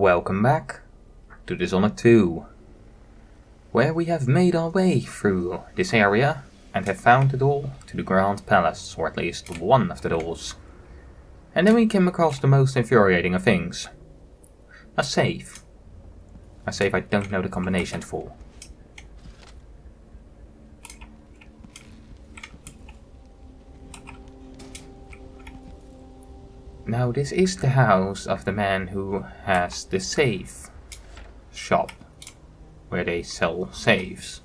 Welcome back to Dishonored 2, where we have made our way through this area and have found the door to the Grand Palace, or at least one of the doors. And then we came across the most infuriating of things. A safe. A safe I don't know the combination for. Now this is the house of the man who has the safe shop, where they sell safes.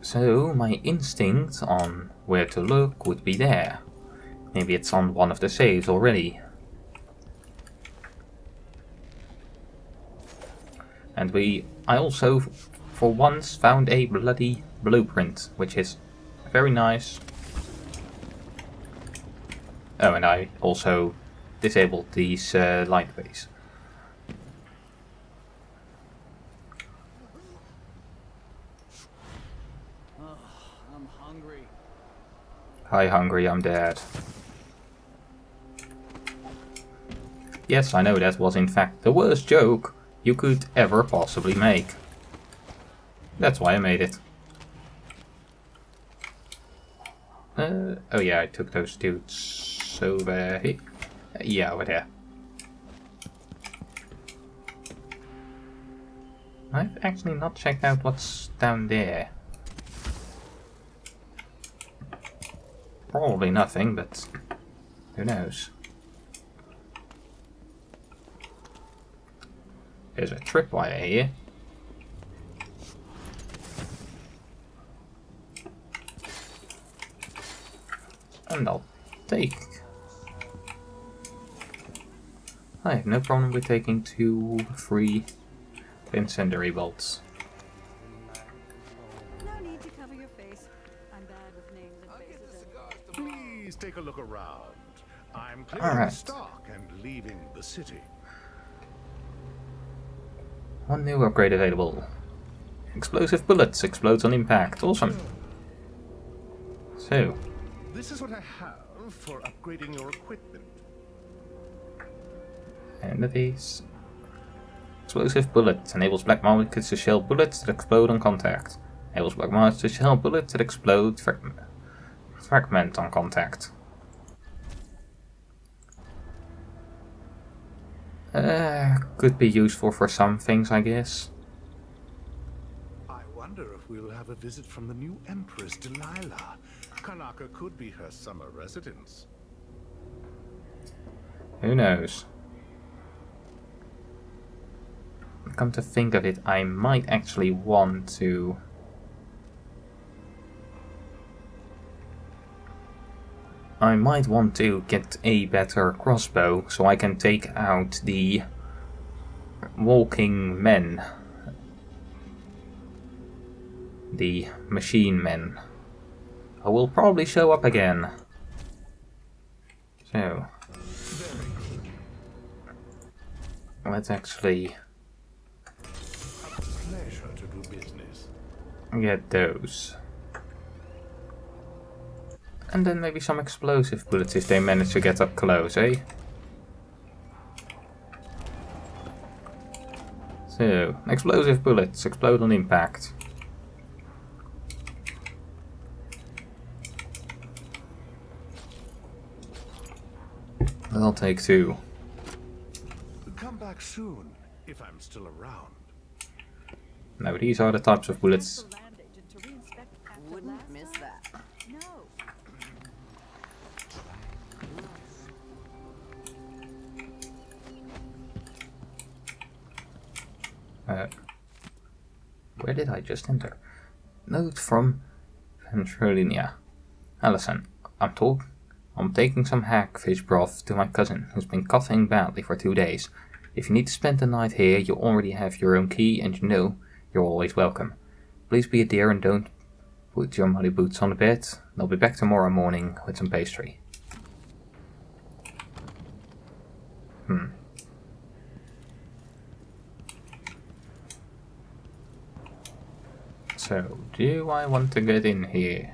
So my instinct on where to look would be there. Maybe it's on one of the safes already. And I also for once found a bloody blueprint, which is very nice. Oh, and I also disabled these light rays. I'm hungry. Hi, hungry, I'm dead. Yes, I know that was in fact the worst joke you could ever possibly make. That's why I made it. Oh yeah, I took those dudes over here. Yeah, over there. I've actually not checked out what's down there. Probably nothing, but who knows? There's a tripwire here. And I'll take. I have no problem with taking 2 free incendiary bolts. No need to cover your face. I'm bad with names and faces. Please take a look around. I'm clearing stock and leaving the city. One new upgrade available. Explosive bullets, explodes on impact. Awesome. So. This is what I have for upgrading your equipment. And these. Explosive bullets enables black markets to shell bullets that explode on contact. Enables black markets to shell bullets that explode fragment on contact. Could be useful for some things, I guess. I wonder if we'll have a visit from the new Empress Delilah. Kanaka could be her summer residence. Who knows? Come to think of it, I might actually want to... get a better crossbow so I can take out the walking men. The machine men. I will probably show up again. So. Let's actually Pleasure to do business. get those. And then maybe some explosive bullets if they manage to get up close, eh? So, explosive bullets explode on impact. I'll take 2. Come back soon, if I'm still around. Now these are the types of bullets. Wouldn't miss that. No. Where did I just enter? Note from Ventrolinia. Allison, I'm taking some hagfish broth to my cousin, who's been coughing badly for 2 days. If you need to spend the night here, you already have your own key, and you know you're always welcome. Please be a dear and don't put your muddy boots on the bed. I'll be back tomorrow morning with some pastry. So, do I want to get in here?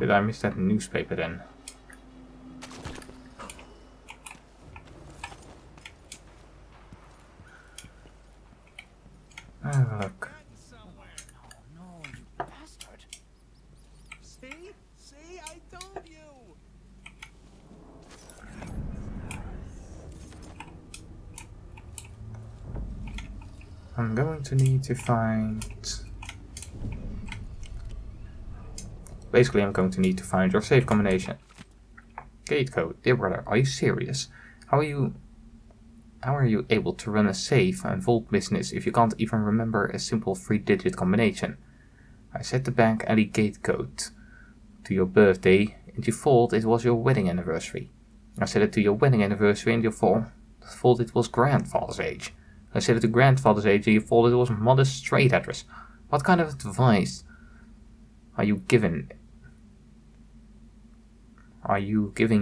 did I miss that newspaper then? Oh, look. No, you bastard. See? See? I told you. I'm going to need to find... Basically, I'm going to need to find your safe combination. Gate code. Dear brother, are you serious? How are you able to run a safe and vault business if you can't even remember a simple 3-digit combination? I set the bank alley gate code to your birthday and you thought it was your wedding anniversary. I set it to your wedding anniversary and you thought it was grandfather's age. I set it to grandfather's age and you thought it was mother's street address. What kind of advice are you giving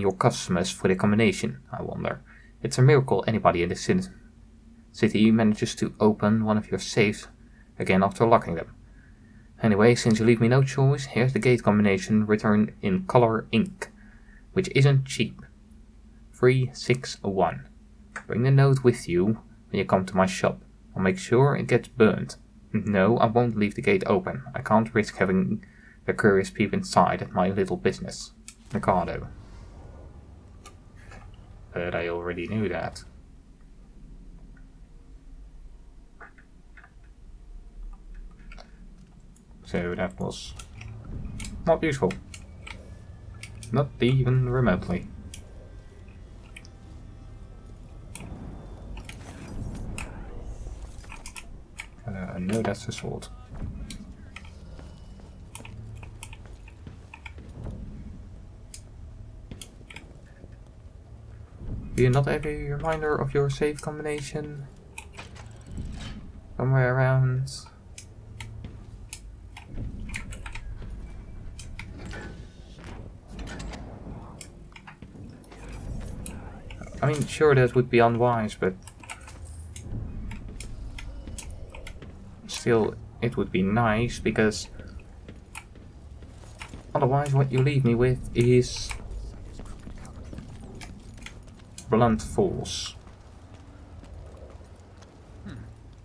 your customers for the combination, I wonder? It's a miracle anybody in this city manages to open one of your safes again after locking them. Anyway, since you leave me no choice, here's the gate combination written in color ink, which isn't cheap. 361. Bring the note with you when you come to my shop. I'll make sure it gets burned. No, I won't leave the gate open. I can't risk having the curious peep inside at my little business. Ricardo. But I already knew that. So that was not useful. Not even remotely. No, that's a sword. Do you not have a reminder of your save combination? Somewhere around? I mean, sure, that would be unwise, but still, it would be nice, because otherwise what you leave me with is blunt force.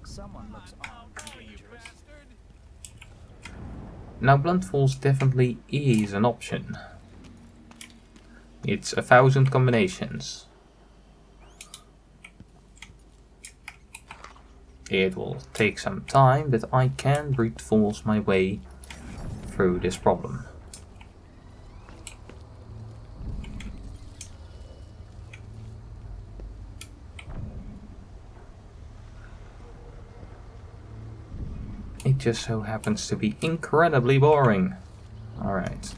Someone looks armed and dangerous. Now, blunt force definitely is an option. It's 1,000 combinations. It will take some time, but I can brute force my way through this problem. It just so happens to be incredibly boring. Alright.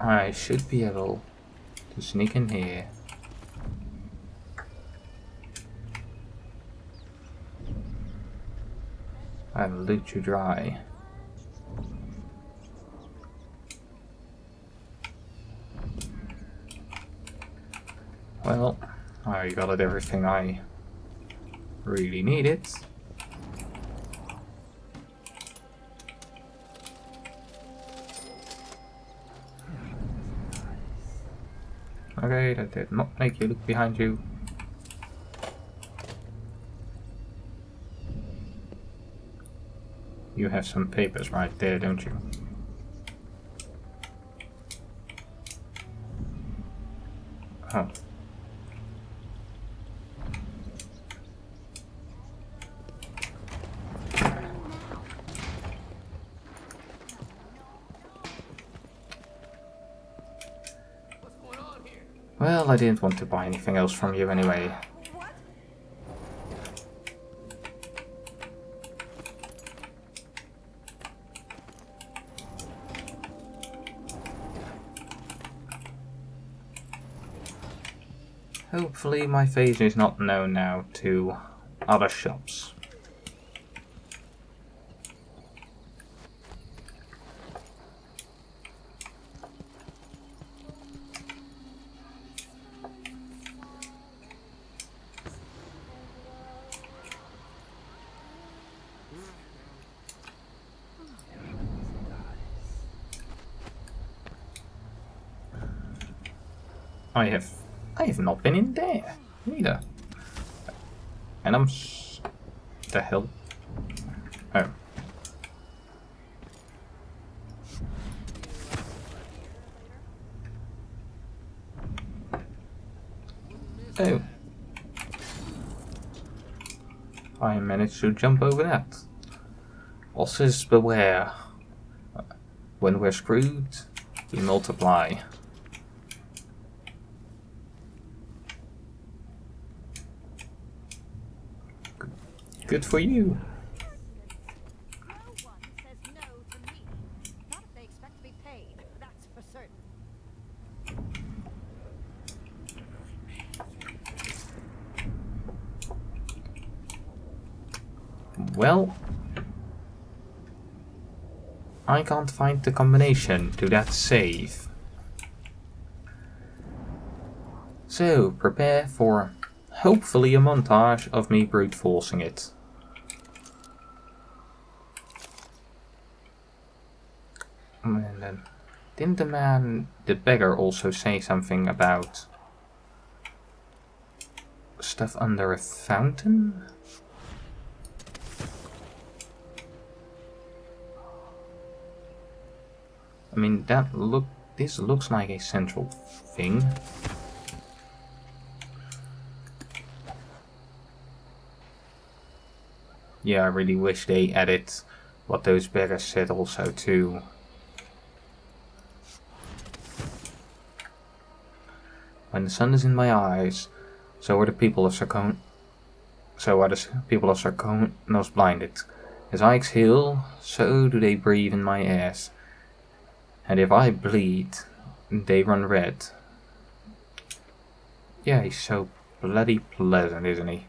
I should be able to sneak in here. I'll loot you dry. Well, I got everything I really needed. Okay, that did not make you look behind you. You have some papers right there, don't you? Oh. Well, I didn't want to buy anything else from you anyway. Hopefully my face is not known now to other shops. I have not been in there neither. And the hell? Oh. Oh. I managed to jump over that. Bosses beware. When we're screwed, we multiply. Good for you. No one says no to me. Not if they expect to be paid. That's for certain. Well, I can't find the combination to that save. So, prepare for hopefully a montage of me brute forcing it. And then, didn't the beggar, also say something about stuff under a fountain? I mean, this looks like a central thing. Yeah, I really wish they added what those beggars said also too. When the sun is in my eyes, so are the people of Sarkonos blinded. As I exhale, so do they breathe in my ears. And if I bleed, they run red. Yeah, he's so bloody pleasant, isn't he?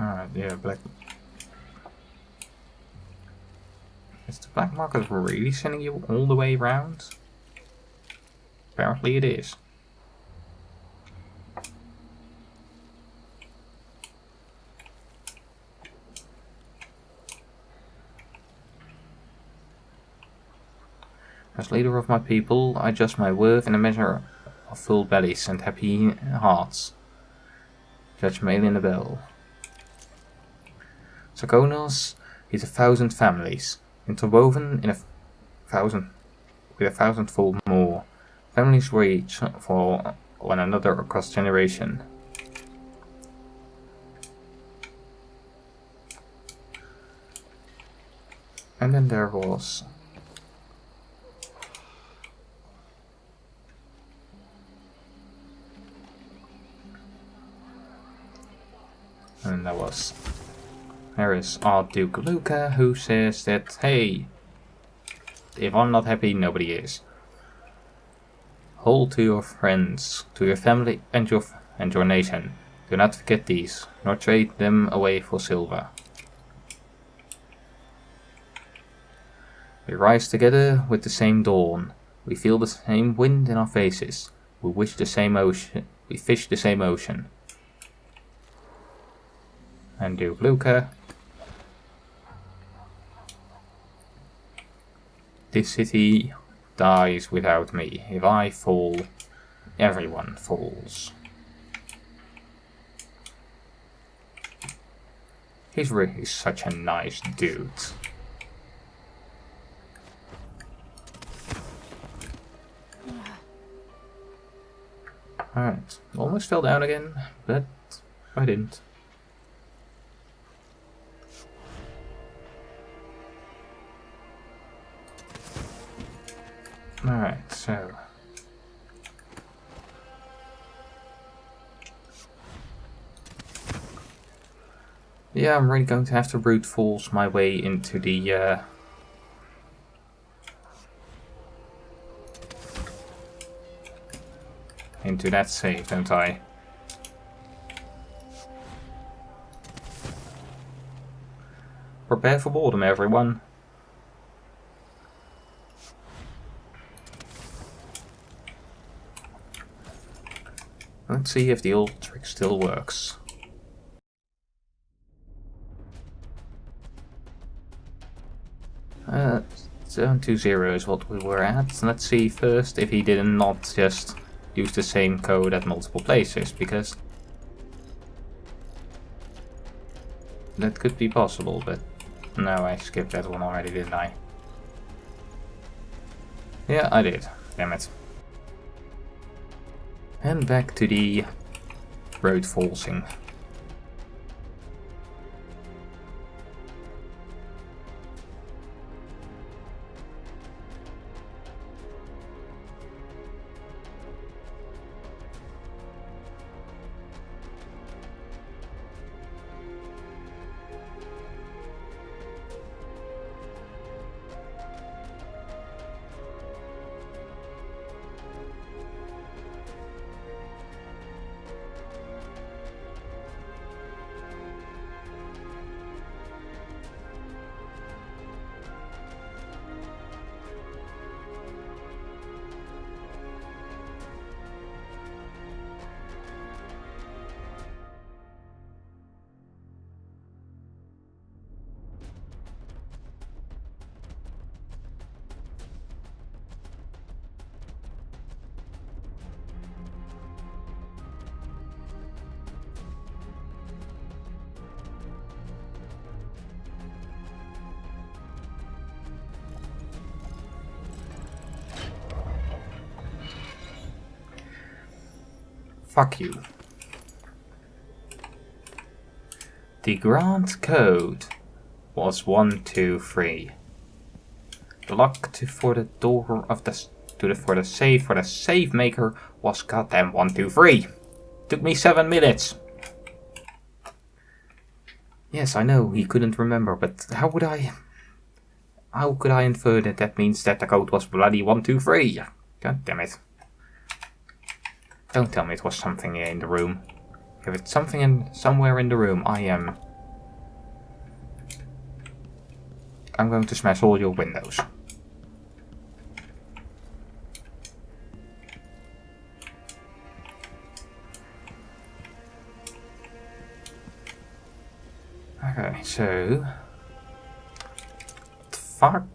Alright, yeah, black. Is the black market really sending you all the way around? Apparently it is. As leader of my people, I judge my worth in a measure of full bellies and happy hearts. Judge Mail in the Bell. Sarkonos is 1,000 families, interwoven in with 1,000-fold more. Families reach for one another across generation. And then there was there is Archduke Luca, who says that, hey, if I'm not happy, nobody is. Hold to your friends, to your family and your nation. Do not forget these, nor trade them away for silver. We rise together with the same dawn. We feel the same wind in our faces. We wish the same ocean. We fish the same ocean. And Duke Luca. This city dies without me. If I fall, everyone falls. He's really such a nice dude. Alright, almost fell down again, but I didn't. Alright, so yeah, I'm really going to have to brute force my way into the into that save, don't I? Prepare for boredom, everyone. Let's see if the old trick still works. 720 is what we were at. Let's see first if he did not just use the same code at multiple places, because that could be possible, but no, I skipped that one already, didn't I? Yeah, I did. Damn it. And back to the road forcing. Fuck you. The grand code was 123. The lock for the door of the for the safe maker was goddamn 123. Took me 7 minutes. Yes, I know he couldn't remember, but how could I infer that that means that the code was bloody 123? God damn it. Don't tell me it was something in the room. If it's something somewhere in the room, I'm going to smash all your windows. Okay, so what the fuck?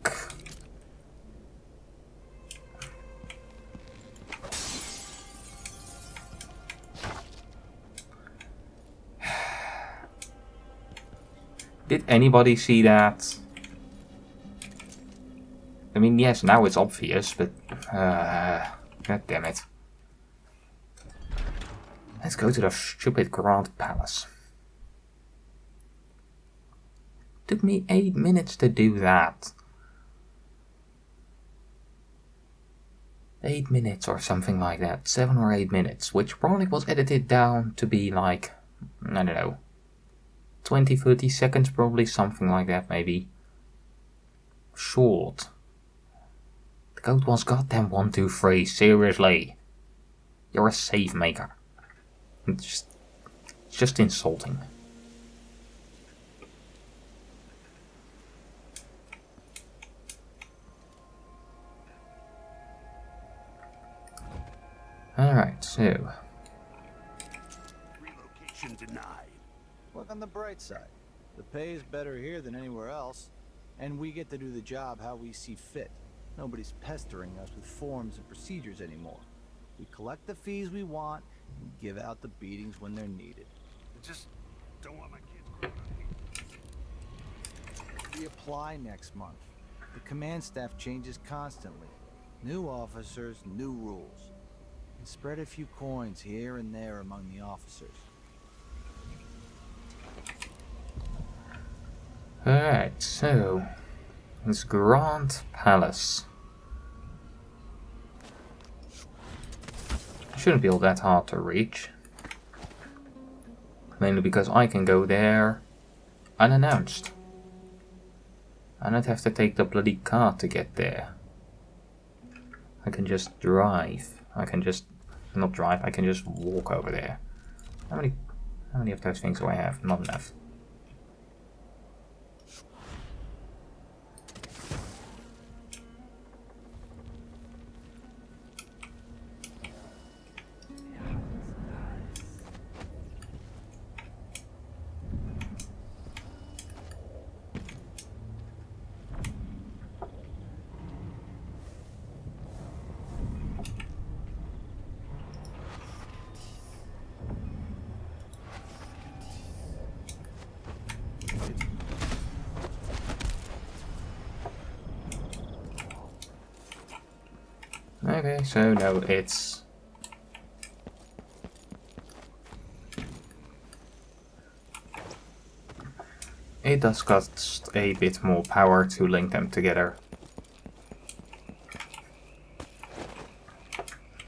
Did anybody see that? I mean, yes, now it's obvious, but god damn it. Let's go to the stupid Grand Palace. Took me 8 minutes to do that. 8 minutes or something like that. 7 or 8 minutes, which probably was edited down to be like, I don't know, 20-30 seconds, probably something like that, maybe. Short. The code was goddamn 123, seriously. You're a save maker. It's just insulting. Alright, so Relocation denied. Look on the bright side. The pay is better here than anywhere else, and we get to do the job how we see fit. Nobody's pestering us with forms and procedures anymore. We collect the fees we want and give out the beatings when they're needed. I just don't want my kids growing up here. We apply next month. The command staff changes constantly. New officers, new rules. And spread a few coins here and there among the officers. alright, so this Grand Palace. Shouldn't be all that hard to reach. Mainly because I can go there unannounced. I don't have to take the bloody car to get there. I can just drive. I can just not drive, I can just walk over there. How many of those things do I have? Not enough. Okay, so no, it's... It does cost a bit more power to link them together.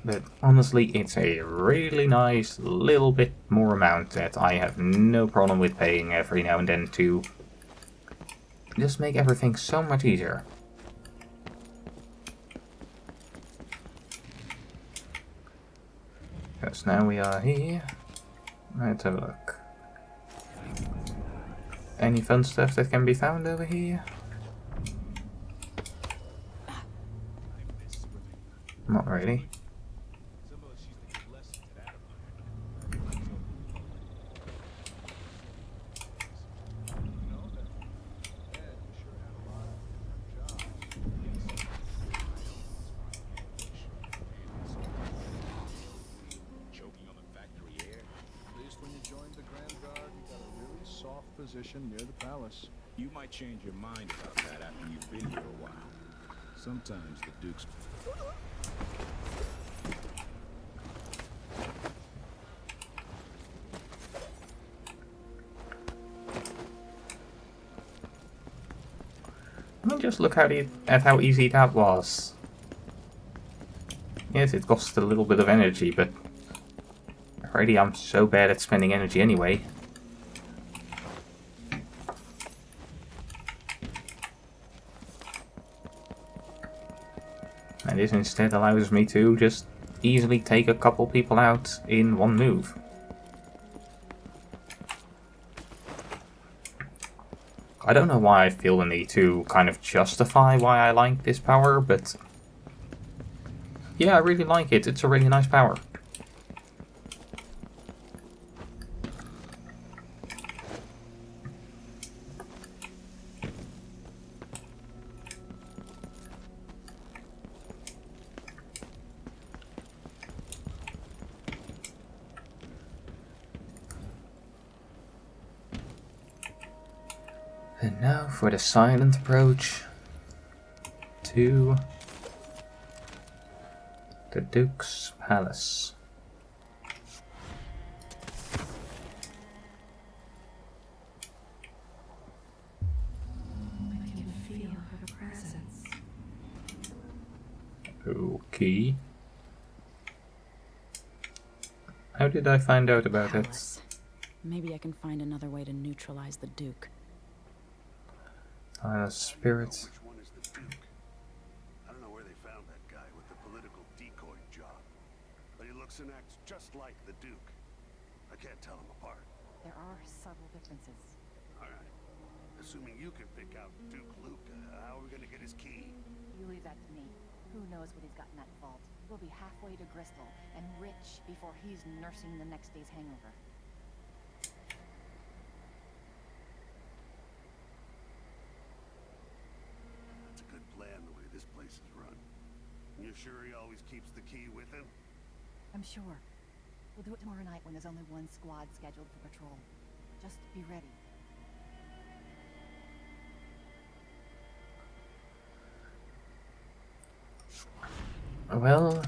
But honestly, it's a really nice little bit more amount that I have no problem with paying every now and then to just make everything so much easier. Because now we are here. Let's have a look. Any fun stuff that can be found over here? Not really. Position near the palace. You might change your mind about that after you've been here a while. Sometimes the Duke's... I mean, just look at how easy that was. Yes, it costs a little bit of energy, but already I'm so bad at spending energy anyway. And this instead allows me to just easily take a couple people out in one move. I don't know why I feel the need to kind of justify why I like this power, but yeah, I really like it. It's a really nice power. And now for the silent approach to the Duke's Palace. I can feel her presence. Okay. How did I find out about it? Palace. Maybe I can find another way to neutralize the Duke. Spirit. Which one is the Duke? I don't know where they found that guy with the political decoy job. But he looks and acts just like the Duke. I can't tell them apart. There are subtle differences. Alright. Assuming you can pick out Duke Luke, how are we gonna get his key? You leave that to me. Who knows what he's got in that vault? We'll be halfway to Bristol and rich before he's nursing the next day's hangover. That's a good plan, the way this place is run. You're sure he always keeps the key with him? I'm sure. We'll do it tomorrow night when there's only one squad scheduled for patrol. Just be ready. Well,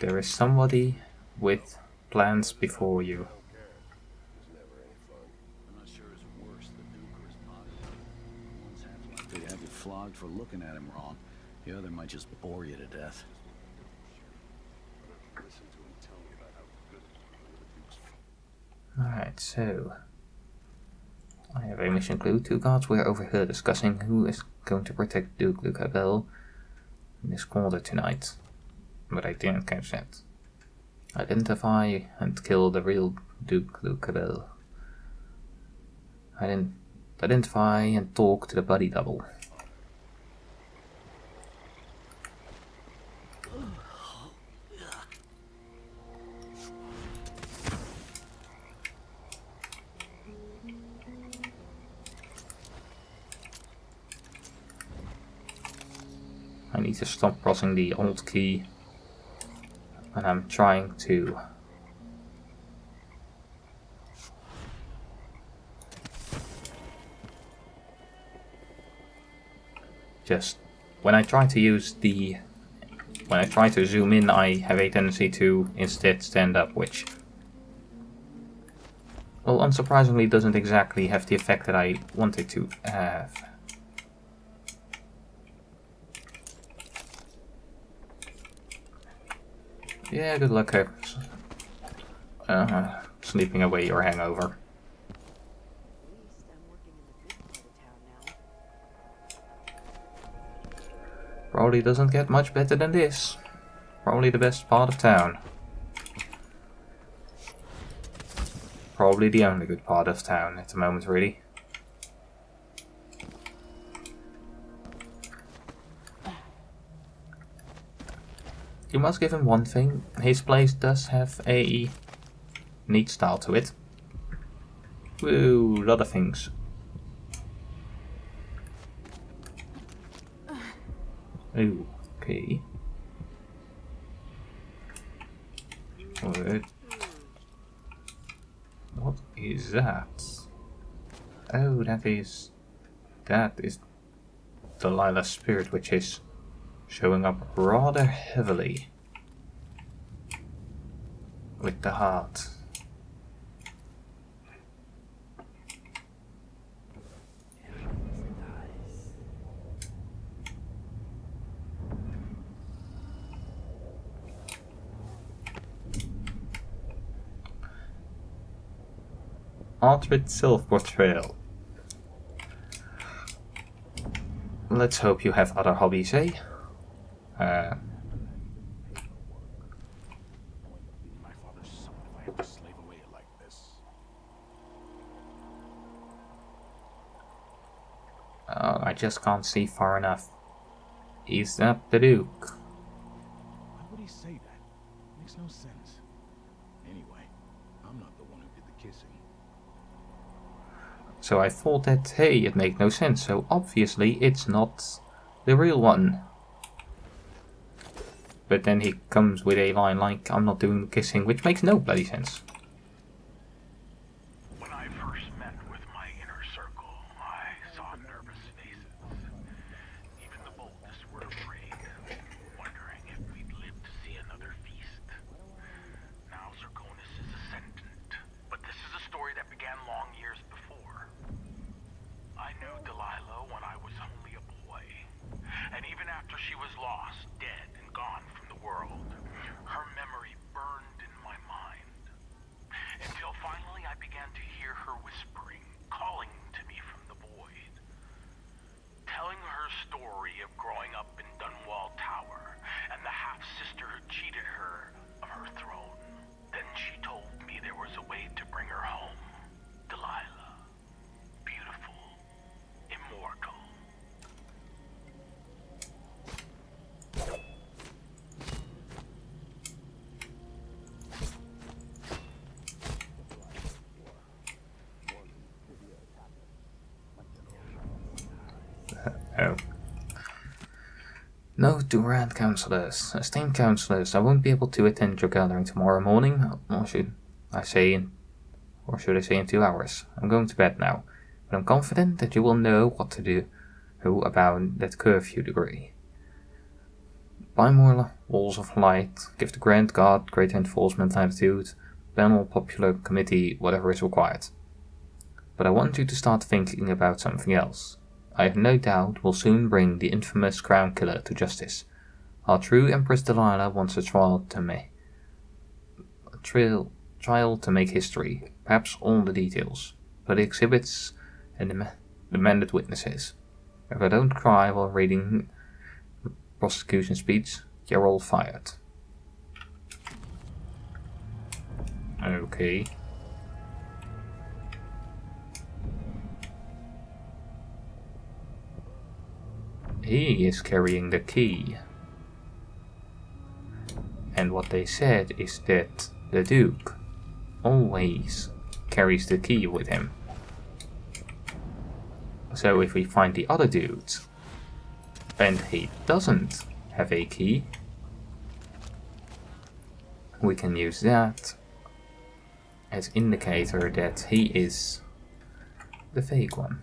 there is somebody with plans before you. I'm not sure it's worse, the Duke or his body. One's half likely to have you flogged for looking at him wrong. The other might just bore you to death. Listen to him tell me about how good the Duke's... Alright, so I have a mission clue. Two guards were overheard discussing who is going to protect Duke Lucabelle in this quarter tonight. But I didn't catch that. Identify and kill the real Duke Lucabelle. Identify and talk to the body double. I need to stop pressing the Alt key when I'm trying to when I try to use the when I try to zoom in, I have a tendency to instead stand up, which, well, unsurprisingly doesn't exactly have the effect that I want it to have. Yeah, good luck sleeping away your hangover. Probably doesn't get much better than this. Probably the best part of town. Probably the only good part of town at the moment, really. You must give him one thing. His place does have a neat style to it. Woo, lot of things. Ooh, okay. What is that? Oh, that is Delilah's spirit, which is showing up rather heavily with the heart. Alternate self-portrayal. Let's hope you have other hobbies, eh? My father's son if I have to slave away like this. I just can't see far enough. Is that the Duke? Why would he say that? Makes no sense. Anyway, I'm not the one who did the kissing. So I thought that, hey, it made no sense, so obviously it's not the real one. But then he comes with a line like, I'm not doing the kissing, which makes no bloody sense. When I first met with my inner circle, I saw nervous faces. Even the boldest were afraid, wondering if we'd live to see another feast. Now Zirconis is ascendant, but this is a story that began long years before. I knew Delilah when I was only a boy, and even after she was lost, dead, and gone from the world, her memory burned in my mind. Until finally I began to hear her whispering, calling to me from the void. Telling her story of growing up in Dunwall Tower, and the half-sister who cheated her of her throne. Then she told me there was a way to bring her home. Delilah. Beautiful. Immortal. Oh. Note to Rand Councillors. Esteemed Councillors, I won't be able to attend your gathering tomorrow morning, or should I say in 2 hours. I'm going to bed now, but I'm confident that you will know what to do about that curfew degree. Buy more walls of light, give the Grand Guard greater enforcement latitude, panel popular committee, whatever is required. But I want you to start thinking about something else. I have no doubt we'll soon bring the infamous crown killer to justice. Our true Empress Delilah wants a trial to make history, perhaps all the details, but the exhibits and demanded witnesses. If I don't cry while reading the prosecution speech, you're all fired. Okay. He is carrying the key. And what they said is that the Duke always carries the key with him. So if we find the other dude and he doesn't have a key, we can use that as indicator that he is the fake one.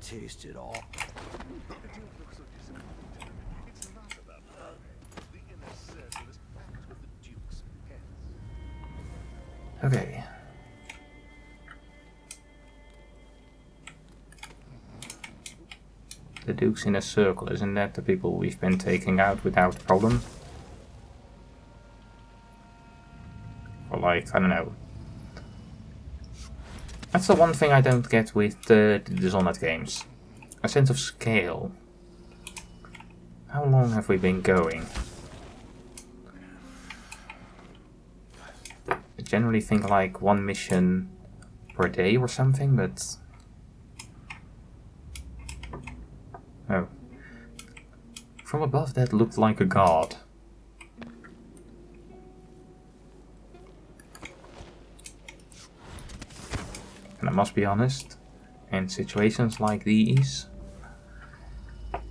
taste it all. It's not about love. The inner circle is packed with the Duke's pets. Okay. The Duke's inner circle, isn't that the people we've been taking out without problem? Or like, I don't know. That's the one thing I don't get with the Dishonored games. A sense of scale. How long have we been going? I generally think like one mission per day or something, but... Oh. From above that looked like a god. And I must be honest, in situations like these,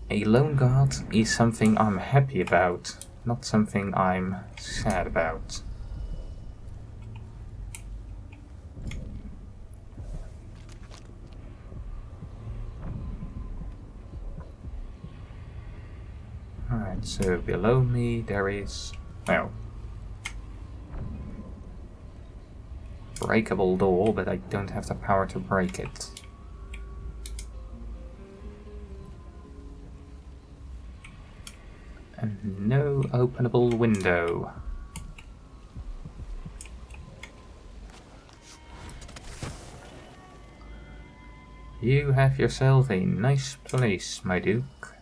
a lone god is something I'm happy about, not something I'm sad about. Alright, so below me there is, well, breakable door, but I don't have the power to break it. And no openable window. You have yourself a nice place, my Duke.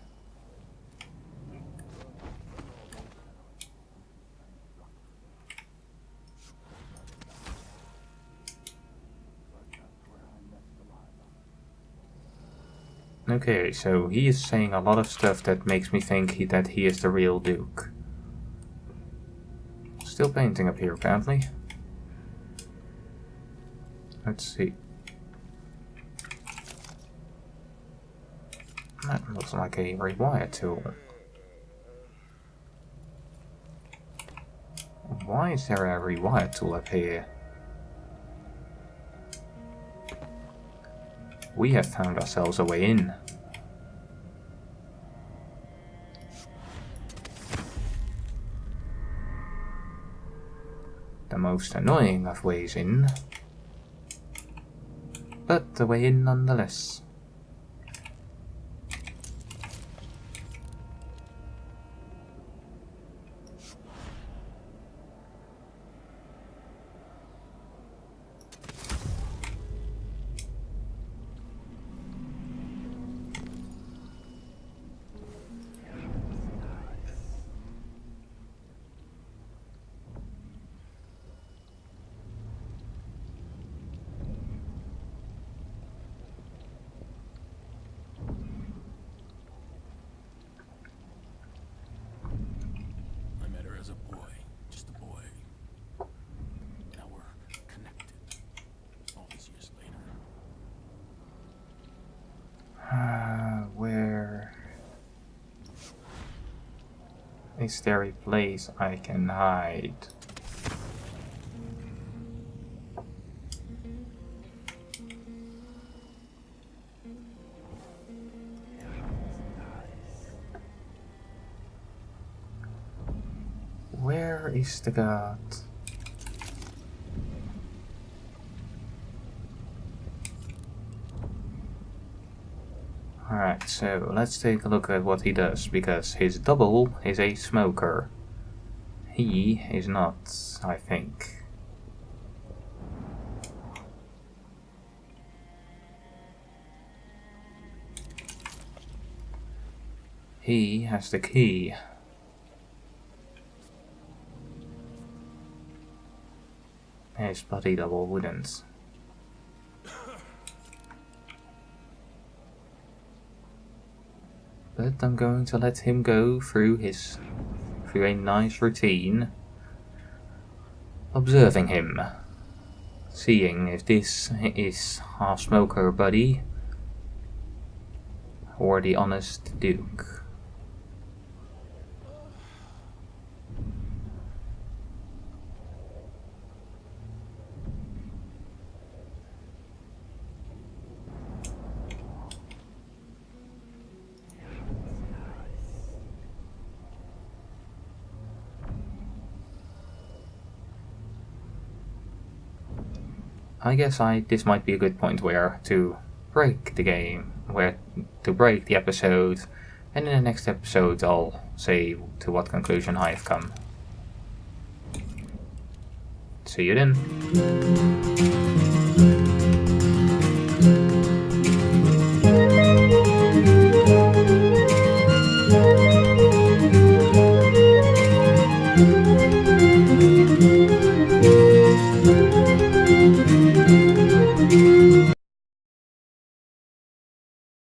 Okay, so he is saying a lot of stuff that makes me think that he is the real Duke. Still painting up here, apparently. Let's see. That looks like a rewire tool. Why is there a rewire tool up here? We have found ourselves a way in. The most annoying of ways in, but the way in nonetheless. Is there a place I can hide? Where is the god? Alright, so let's take a look at what he does, because his double is a smoker. He is not, I think. He has the key. His bloody double wouldn't. But I'm going to let him go through a nice routine, observing him, seeing if this is half smoker buddy or the honest Duke. I guess this might be a good point where to break the game, where to break the episode, and in the next episode I'll say to what conclusion I have come. See you then.